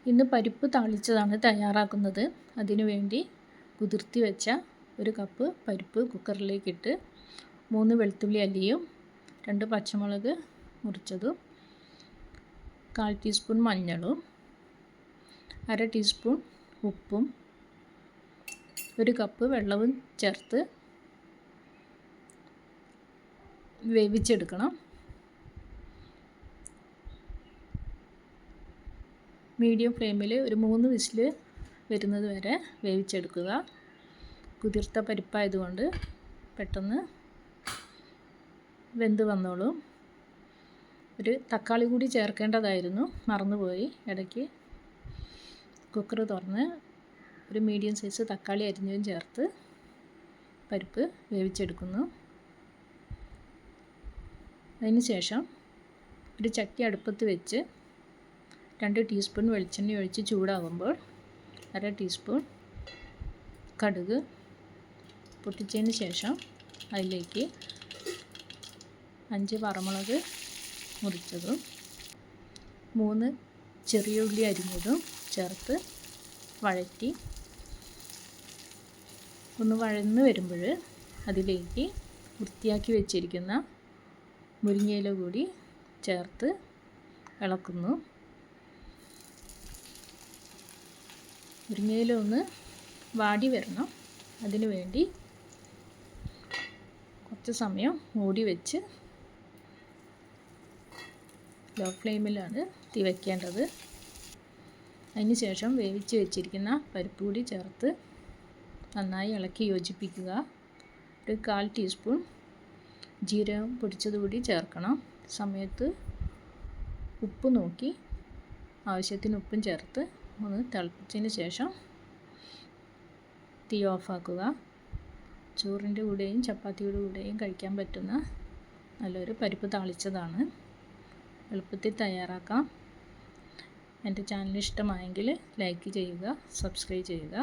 ഇന്ന് പരിപ്പ് താളിച്ചതാണ് തയ്യാറാക്കുന്നത്. അതിനുവേണ്ടി കുതിർത്തി വെച്ച 1 കപ്പ് പരിപ്പ് കുക്കറിലേക്കിട്ട് 3 വെളുത്തുള്ളി അല്ലിയും 2 പച്ചമുളക് മുറിച്ചതും 1/4 ടീസ്പൂൺ മഞ്ഞളും 1/2 ടീസ്പൂൺ ഉപ്പും 1 കപ്പ് വെള്ളവും ചേർത്ത് വേവിച്ചെടുക്കണം. മീഡിയം ഫ്ലെയിമിൽ ഒരു 3 വിസിൽ വരുന്നത് വരെ വേവിച്ചെടുക്കുക. കുതിർത്ത പരിപ്പായതുകൊണ്ട് പെട്ടെന്ന് വെന്ത് വന്നോളും. ഒരു തക്കാളി കൂടി ചേർക്കേണ്ടതായിരുന്നു, മറന്നുപോയി. ഇടയ്ക്ക് കുക്കർ തുറന്ന് ഒരു മീഡിയം സൈസ് തക്കാളി അരിഞ്ഞതും ചേർത്ത് പരിപ്പ് വേവിച്ചെടുക്കുന്നു. അതിന് ശേഷം ഒരു ചട്ടി അടുപ്പത്ത് വെച്ച് 2 ടീസ്പൂൺ വെളിച്ചെണ്ണ ഒഴിച്ച് ചൂടാകുമ്പോൾ 1/2 ടീസ്പൂൺ കടുക് പൊട്ടിച്ചതിന് ശേഷം അതിലേക്ക് 5 വറമുളക് മുറിച്ചതും 3 ചെറിയ ഉള്ളി അരിഞ്ഞതും ചേർത്ത് വഴറ്റി ഒന്ന് വഴന്ന് വരുമ്പോൾ അതിലേക്ക് വൃത്തിയാക്കി വെച്ചിരിക്കുന്ന മുരിങ്ങയില കൂടി ചേർത്ത് ഇളക്കുന്നു. മുരിങ്ങയില ഒന്ന് വാടി വരണം. അതിനു വേണ്ടി കുറച്ച് സമയം മൂടി വെച്ച് ലോ ഫ്ലെയിമിലാണ് തീ വയ്ക്കേണ്ടത്. അതിന് ശേഷം വേവിച്ച് വെച്ചിരിക്കുന്ന പരിപ്പ് കൂടി ചേർത്ത് നന്നായി ഇളക്കി യോജിപ്പിക്കുക. ഒരു 1/4 ടീസ്പൂൺ ജീരകം പൊടിച്ചത് കൂടി ചേർക്കണം. സമയത്ത് ഉപ്പ് നോക്കി ആവശ്യത്തിന് ഉപ്പും ചേർത്ത് ഒന്ന് തിളപ്പിച്ചതിന് ശേഷം തീ ഓഫാക്കുക. ചോറിൻ്റെ കൂടെയും ചപ്പാത്തിയുടെ കൂടെയും കഴിക്കാൻ പറ്റുന്ന നല്ലൊരു പരിപ്പ് താളിച്ചതാണ്. എളുപ്പത്തിൽ തയ്യാറാക്കാം. എൻ്റെ ചാനൽ ഇഷ്ടമായെങ്കിൽ ലൈക്ക് ചെയ്യുക, സബ്സ്ക്രൈബ് ചെയ്യുക.